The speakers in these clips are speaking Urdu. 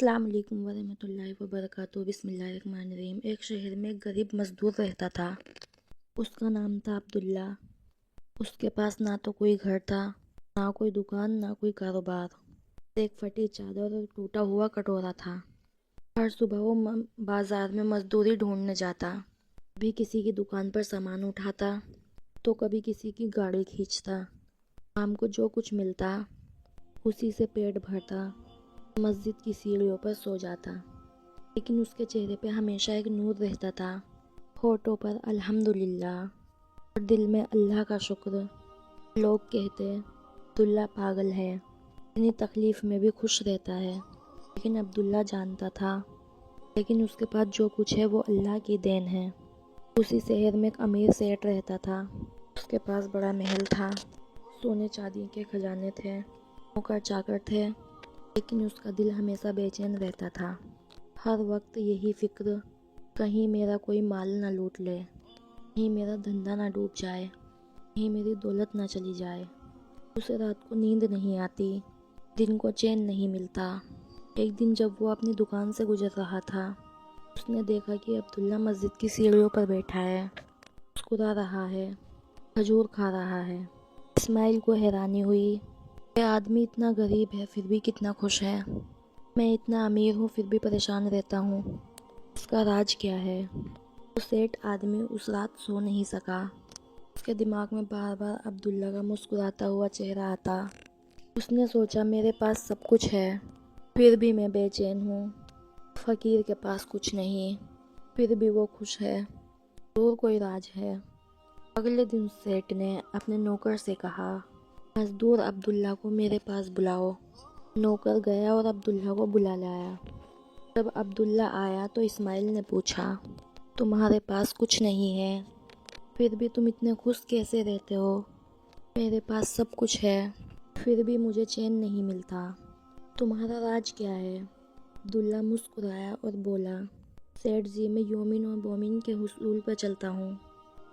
السلام علیکم ورحمۃ اللہ وبرکاتہ۔ بسم اللہ الرحمن الرحیم۔ ایک شہر میں ایک غریب مزدور رہتا تھا۔ اس کا نام تھا عبداللہ۔ اس کے پاس نہ تو کوئی گھر تھا، نہ کوئی دکان، نہ کوئی کاروبار، ایک پھٹی چادر اور ٹوٹا ہوا کٹورا تھا۔ ہر صبح وہ بازار میں مزدوری ڈھونڈنے جاتا، کبھی کسی کی دکان پر سامان اٹھاتا تو کبھی کسی کی گاڑی کھینچتا۔ شام کو جو کچھ ملتا اسی سے پیٹ بھرتا، مسجد کی سیڑھیوں پر سو جاتا۔ لیکن اس کے چہرے پہ ہمیشہ ایک نور رہتا تھا، ہونٹوں پر الحمدللہ اور دل میں اللہ کا شکر۔ لوگ کہتے عبداللہ پاگل ہے، اتنی تکلیف میں بھی خوش رہتا ہے، لیکن عبداللہ جانتا تھا لیکن اس کے پاس جو کچھ ہے وہ اللہ کی دین ہے۔ اسی شہر میں ایک امیر سیٹ رہتا تھا۔ اس کے پاس بڑا محل تھا، سونے چاندی کے خزانے تھے، نوکر چاکر تھے، لیکن اس کا دل ہمیشہ بے چین رہتا تھا۔ ہر وقت یہی فکر، کہیں میرا کوئی مال نہ لوٹ لے، کہیں میرا دھندا نہ ڈوب جائے، کہیں میری دولت نہ چلی جائے۔ اسے رات کو نیند نہیں آتی، دن کو چین نہیں ملتا۔ ایک دن جب وہ اپنی دکان سے گزر رہا تھا، اس نے دیکھا کہ عبداللہ مسجد کی سیڑھیوں پر بیٹھا ہے، مسکرا رہا ہے، کھجور کھا رہا ہے۔ اسماعیل کو حیرانی ہوئی، یہ آدمی اتنا غریب ہے پھر بھی کتنا خوش ہے، میں اتنا امیر ہوں پھر بھی پریشان رہتا ہوں، اس کا راز کیا ہے؟ وہ سیٹ آدمی اس رات سو نہیں سکا۔ اس کے دماغ میں بار بار عبداللہ کا مسکراتا ہوا چہرہ آتا۔ اس نے سوچا میرے پاس سب کچھ ہے پھر بھی میں بے چین ہوں، فقیر کے پاس کچھ نہیں پھر بھی وہ خوش ہے، ضرور کوئی راز ہے۔ اگلے دن سیٹ نے اپنے نوکر سے کہا، مزدور عبداللہ کو میرے پاس بلاؤ۔ نوکر گیا اور عبداللہ کو بلا لایا۔ جب عبداللہ آیا تو اسماعیل نے پوچھا، تمہارے پاس کچھ نہیں ہے پھر بھی تم اتنے خوش کیسے رہتے ہو؟ میرے پاس سب کچھ ہے پھر بھی مجھے چین نہیں ملتا، تمہارا راز کیا ہے؟ عبداللہ مسکرایا اور بولا، سیٹ جی میں یومن و بومن کے حصول پر چلتا ہوں۔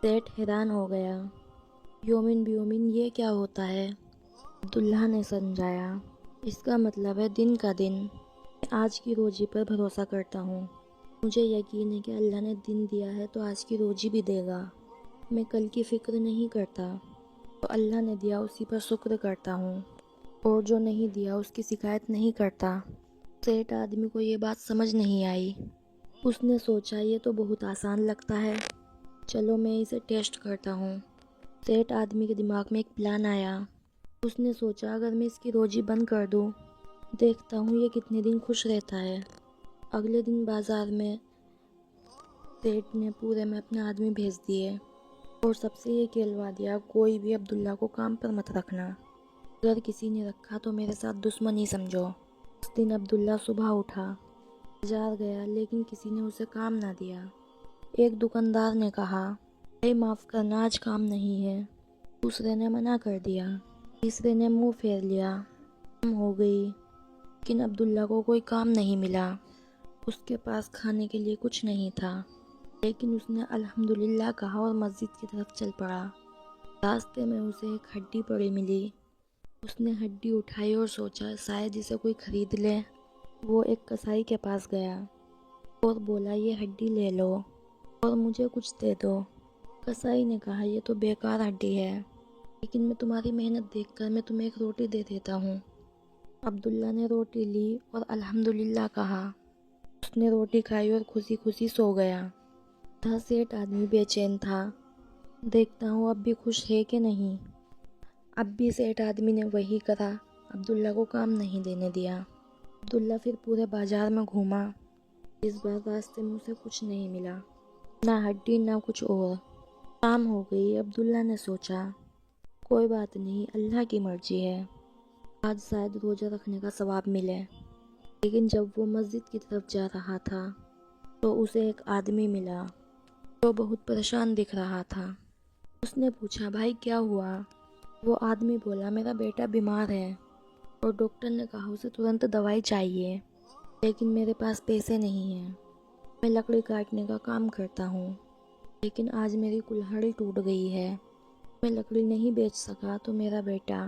سیٹ حیران ہو گیا، یومن بیومن یہ کیا ہوتا ہے؟ عبداللہ نے سمجھایا، اس کا مطلب ہے دن کا دن۔ میں آج کی روزی پر بھروسہ کرتا ہوں، مجھے یقین ہے کہ اللہ نے دن دیا ہے تو آج کی روزی بھی دے گا۔ میں کل کی فکر نہیں کرتا، جو اللہ نے دیا اسی پر شکر کرتا ہوں، اور جو نہیں دیا اس کی شکایت نہیں کرتا۔ سیٹ آدمی کو یہ بات سمجھ نہیں آئی۔ اس نے سوچا یہ تو بہت آسان لگتا ہے، چلو میں اسے ٹیسٹ کرتا ہوں۔ سیٹ آدمی کے دماغ میں ایک پلان آیا۔ اس نے سوچا اگر میں اس کی روزی بند کر دوں، دیکھتا ہوں یہ کتنے دن خوش رہتا ہے۔ اگلے دن بازار میں سیٹ نے پورے میں اپنے آدمی بھیج دیے اور سب سے یہ کہلوا دیا، کوئی بھی عبداللہ کو کام پر مت رکھنا، اگر کسی نے رکھا تو میرے ساتھ دشمنی سمجھو۔ اس دن عبداللہ صبح اٹھا، بازار گیا لیکن کسی نے اسے کام نہ دیا۔ ایک دکاندار نے کہا، بھائی معاف کرنا آج کام نہیں ہے۔ دوسرے نے منع کر دیا، تیسرے نے منہ پھیر لیا۔ شام ہو گئی لیکن عبداللہ کو کوئی کام نہیں ملا۔ اس کے پاس کھانے کے لیے کچھ نہیں تھا، لیکن اس نے الحمدللہ کہا اور مسجد کی طرف چل پڑا۔ راستے میں اسے ایک ہڈی پڑی ملی۔ اس نے ہڈی اٹھائی اور سوچا شاید اسے کوئی خرید لے۔ وہ ایک کسائی کے پاس گیا اور بولا، یہ ہڈی لے لو اور مجھے کچھ دے دو۔ کسائی نے کہا، یہ تو بیکار ہڈی ہے، لیکن میں تمہاری محنت دیکھ کر میں تمہیں ایک روٹی دے دیتا ہوں۔ عبداللہ نے روٹی لی اور الحمدللہ کہا۔ اس نے روٹی کھائی اور خوشی خوشی سو گیا۔ تھا سیٹ آدمی بے چین تھا، دیکھتا ہوں اب بھی خوش ہے کہ نہیں۔ اب بھی سیٹ آدمی نے وہی کرا، عبداللہ کو کام نہیں دینے دیا۔ عبداللہ پھر پورے بازار میں گھوما، اس بار راستے میں اسے کچھ نہیں ملا، نہ ہڈی نہ کچھ اور۔ شام ہو گئی۔ عبداللہ نے سوچا کوئی بات نہیں، اللہ کی مرضی ہے، آج شاید روزہ رکھنے کا ثواب ملے۔ لیکن جب وہ مسجد کی طرف جا رہا تھا تو اسے ایک آدمی ملا جو بہت پریشان دکھ رہا تھا۔ اس نے پوچھا، بھائی کیا ہوا؟ وہ آدمی بولا، میرا بیٹا بیمار ہے اور ڈاکٹر نے کہا اسے ترنت دوائی چاہیے، لیکن میرے پاس پیسے نہیں ہیں۔ میں لکڑی کاٹنے کا کام کرتا ہوں، لیکن آج میری کلہاڑی ٹوٹ گئی ہے، میں لکڑی نہیں بیچ سکا تو میرا بیٹا۔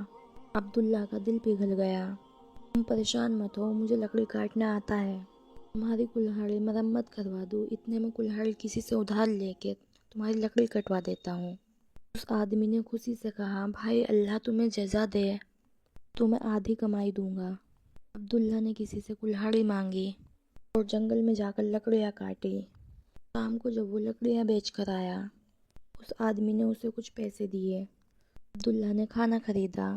عبداللہ کا دل پگھل گیا، تم پریشان مت ہو، مجھے لکڑی کاٹنا آتا ہے، تمہاری کلہاڑی مرمت کروا دوں، اتنے میں کلہاڑی کسی سے ادھار لے کے تمہاری لکڑی کٹوا دیتا ہوں۔ اس آدمی نے خوشی سے کہا، بھائی اللہ تمہیں جزا دے، تمہیں آدھی کمائی دوں گا۔ عبداللہ نے کسی سے کلہاڑی مانگی اور جنگل میں جا کر لکڑیاں کاٹی۔ شام کو جب وہ لکڑیاں بیچ کر آیا، اس آدمی نے اسے کچھ پیسے دیے۔ عبداللہ نے کھانا خریدا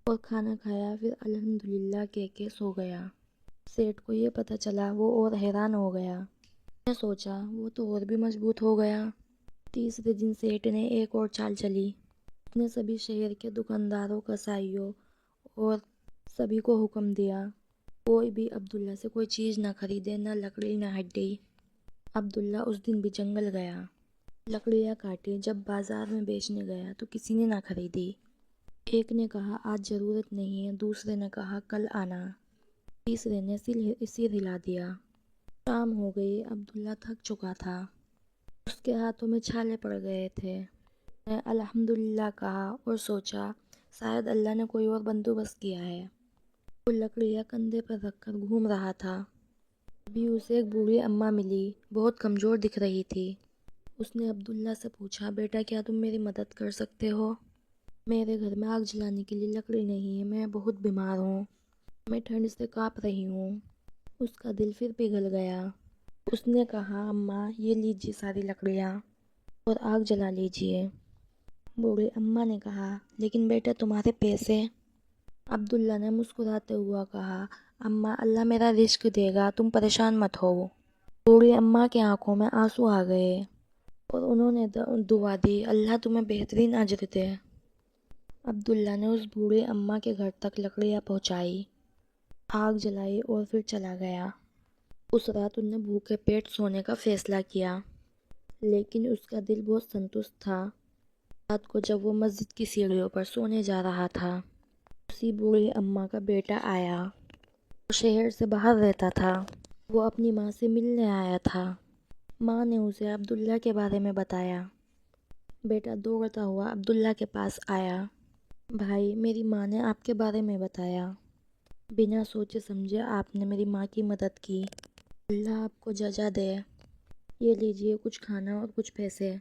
اور کھانا کھایا، پھر الحمدللہ کہہ کے سو گیا۔ سیٹھ کو یہ پتہ چلا، وہ اور حیران ہو گیا۔ اس نے سوچا وہ تو اور بھی مضبوط ہو گیا۔ تیسرے دن سیٹھ نے ایک اور چال چلی۔ اس نے سبھی شہر کے دکانداروں، کسائیوں اور سبھی کو حکم دیا، کوئی بھی عبداللہ سے کوئی چیز نہ خریدے، نہ لکڑی نہ ہڈی۔ عبداللہ اس دن بھی جنگل گیا، لکڑیاں کاٹی۔ جب بازار میں بیچنے گیا تو کسی نے نہ خریدی۔ ایک نے کہا آج ضرورت نہیں ہے، دوسرے نے کہا کل آنا، تیسرے نے سر ہلا دیا۔ شام ہو گئی، عبداللہ تھک چکا تھا، اس کے ہاتھوں میں چھالے پڑ گئے تھے۔ اس نے الحمدللہ کہا اور سوچا شاید اللہ نے کوئی اور بندوبست کیا ہے۔ وہ لکڑیاں کندھے پر رکھ کر گھوم رہا تھا، ابھی اسے ایک بوڑھی اماں ملی، بہت کمزور دکھ رہی تھی۔ اس نے عبداللہ سے پوچھا، بیٹا کیا تم میری مدد کر سکتے ہو؟ میرے گھر میں آگ جلانے کے لیے لکڑی نہیں ہے، میں بہت بیمار ہوں، میں ٹھنڈ سے کانپ رہی ہوں۔ اس کا دل پھر پگھل گیا۔ اس نے کہا، اماں یہ لیجیے ساری لکڑیاں اور آگ جلا لیجیے۔ بوڑھی اماں نے کہا، لیکن بیٹا تمہارے پیسے؟ عبداللہ نے مسکراتے ہوا کہا، اماں اللہ میرا رزق دے گا، تم پریشان مت ہو۔ بوڑھی اماں کی آنکھوں میں آنسو آ گئے اور انہوں نے دعا دی، اللہ تمہیں بہترین اجر دے۔ عبداللہ نے اس بوڑھی اماں کے گھر تک لکڑیاں پہنچائی، آگ جلائی اور پھر چلا گیا۔ اس رات انہوں نے بھوکے پیٹ سونے کا فیصلہ کیا، لیکن اس کا دل بہت سنتشٹ تھا۔ رات کو جب وہ مسجد کی سیڑھیوں پر سونے جا رہا تھا، اسی بوڑھی اماں کا بیٹا آیا۔ وہ شہر سے باہر رہتا تھا، وہ اپنی ماں سے ملنے آیا تھا۔ ماں نے اسے عبداللہ کے بارے میں بتایا۔ بیٹا دوڑتا ہوا عبداللہ کے پاس آیا، بھائی میری ماں نے آپ کے بارے میں بتایا، بنا سوچے سمجھے آپ نے میری ماں کی مدد کی، اللہ آپ کو جزا دے، یہ لیجئے کچھ کھانا اور کچھ پیسے۔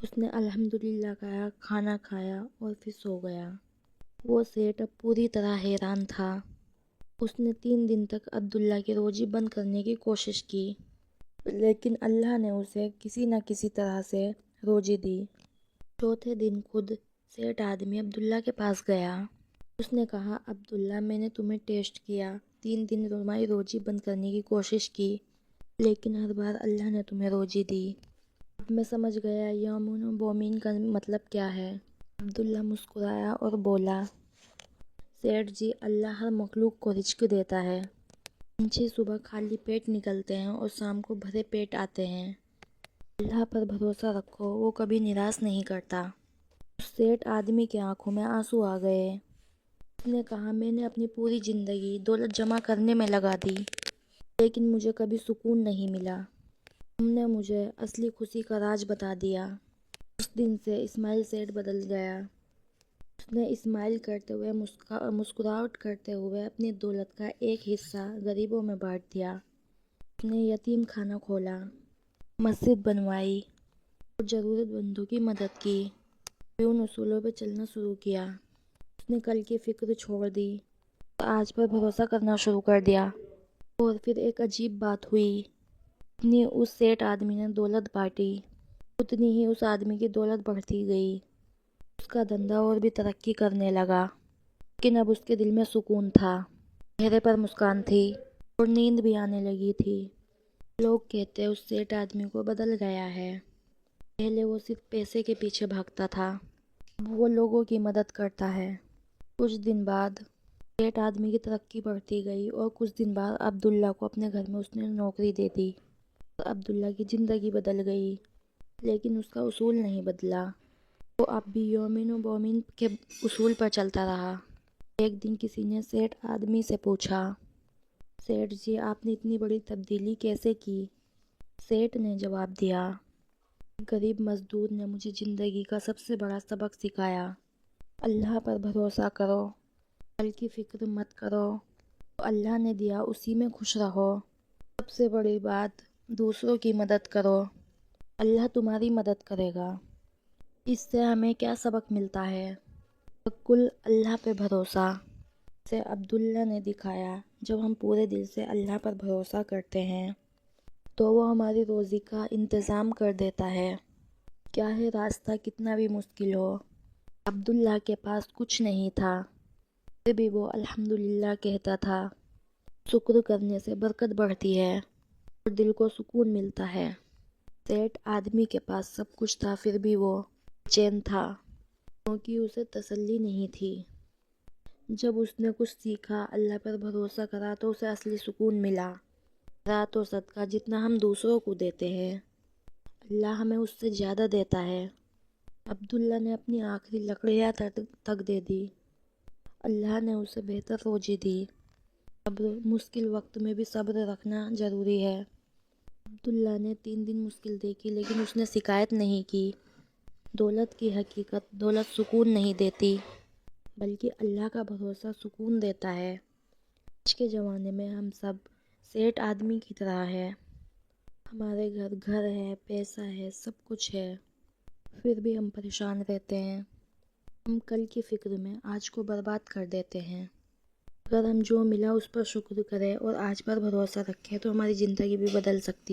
اس نے الحمدللہ کہا، کھانا کھایا اور پھر سو گیا۔ وہ سیٹھ اب پوری طرح حیران تھا۔ اس نے 3 دن تک عبداللہ کی روزی بند کرنے کی کوشش کی، لیکن اللہ نے اسے کسی نہ کسی طرح سے روزی دی۔ چوتھے دن خود سیٹھ آدمی عبداللہ کے پاس گیا۔ اس نے کہا، عبداللہ میں نے تمہیں ٹیسٹ کیا، 3 دن تمہاری روزی بند کرنے کی کوشش کی، لیکن ہر بار اللہ نے تمہیں روزی دی۔ اب میں سمجھ گیا یومین و بومین کا مطلب کیا ہے۔ عبداللہ مسکرایا اور بولا، سیٹھ جی اللہ ہر مخلوق کو رزق دیتا ہے۔ پنچھی صبح خالی پیٹ نکلتے ہیں اور شام کو بھرے پیٹ آتے ہیں، اللہ پر بھروسہ رکھو، وہ کبھی نراش نہیں کرتا۔ اس سیٹھ آدمی کی آنکھوں میں آنسو آ گئے۔ اس نے کہا، میں نے اپنی پوری زندگی دولت جمع کرنے میں لگا دی، لیکن مجھے کبھی سکون نہیں ملا۔ تم نے مجھے اصلی خوشی کا راز بتا دیا۔ اس دن سے اسماعیل سیٹھ بدل گیا۔ اس نے اسمائل کرتے ہوئے، مسکراہٹ کرتے ہوئے اپنی دولت کا ایک حصہ غریبوں میں بانٹ دیا۔ اس نے یتیم خانہ کھولا، مسجد بنوائی اور ضرورت مندوں کی مدد کی۔ ان اصولوں پہ چلنا شروع کیا۔ اس نے کل کی فکر چھوڑ دی اور آج پر بھروسہ کرنا شروع کر دیا۔ اور پھر ایک عجیب بات ہوئی، جتنی اس سیٹھ آدمی نے دولت بانٹی، اتنی ہی اس آدمی کی دولت بڑھتی گئی۔ اس کا دھندا اور بھی ترقی کرنے لگا، لیکن اب اس کے دل میں سکون تھا، چہرے پر مسکان تھی اور نیند بھی آنے لگی تھی۔ لوگ کہتے اس سیٹھ آدمی کو بدل گیا ہے، پہلے وہ صرف پیسے کے پیچھے بھاگتا تھا، اب وہ لوگوں کی مدد کرتا ہے۔ کچھ دن بعد سیٹھ آدمی کی ترقی بڑھتی گئی اور کچھ دن بعد عبداللہ کو اپنے گھر میں اس نے نوکری دے دی اور عبداللہ کی زندگی بدل گئی، لیکن اس کا اصول نہیں بدلا۔ وہ اب بھی یومین و بومین کے اصول پر چلتا رہا۔ ایک دن کسی نے سیٹھ آدمی سے پوچھا، سیٹھ جی آپ نے اتنی بڑی تبدیلی کیسے کی؟ سیٹھ نے جواب دیا، غریب مزدور نے مجھے زندگی کا سب سے بڑا سبق سکھایا، اللہ پر بھروسہ کرو، کل کی فکر مت کرو، اللہ نے دیا اسی میں خوش رہو۔ سب سے بڑی بات دوسروں کی مدد کرو، اللہ تمہاری مدد کرے گا۔ اس سے ہمیں کیا سبق ملتا ہے؟ توکل، اللہ پہ بھروسہ۔ سے عبداللہ نے دکھایا جب ہم پورے دل سے اللہ پر بھروسہ کرتے ہیں تو وہ ہماری روزی کا انتظام کر دیتا ہے، کیا ہے راستہ کتنا بھی مشکل ہو۔ عبداللہ کے پاس کچھ نہیں تھا، پھر بھی وہ الحمدللہ کہتا تھا۔ شکر کرنے سے برکت بڑھتی ہے اور دل کو سکون ملتا ہے۔ سیٹ آدمی کے پاس سب کچھ تھا، پھر بھی وہ بے چین تھا کیونکہ اسے تسلی نہیں تھی۔ جب اس نے کچھ سیکھا، اللہ پر بھروسہ کرا تو اسے اصلی سکون ملا۔ خیرات و صدقہ جتنا ہم دوسروں کو دیتے ہیں، اللہ ہمیں اس سے زیادہ دیتا ہے۔ عبداللہ نے اپنی آخری لکڑیاں تک دے دی، اللہ نے اسے بہتر روزی دی۔ صبر، مشکل وقت میں بھی صبر رکھنا ضروری ہے۔ عبداللہ نے 3 دن مشکل دیکھی لیکن اس نے شکایت نہیں کی۔ دولت کی حقیقت، دولت سکون نہیں دیتی بلکہ اللہ کا بھروسہ سکون دیتا ہے۔ آج کے زمانے میں ہم سب سیٹ آدمی کی طرح ہے، ہمارے گھر ہے، پیسہ ہے، سب کچھ ہے، پھر بھی ہم پریشان رہتے ہیں۔ ہم کل کی فکر میں آج کو برباد کر دیتے ہیں۔ اگر ہم جو ملا اس پر شکر کریں اور آج پر بھروسہ رکھیں تو ہماری زندگی بھی بدل سکتی ہے۔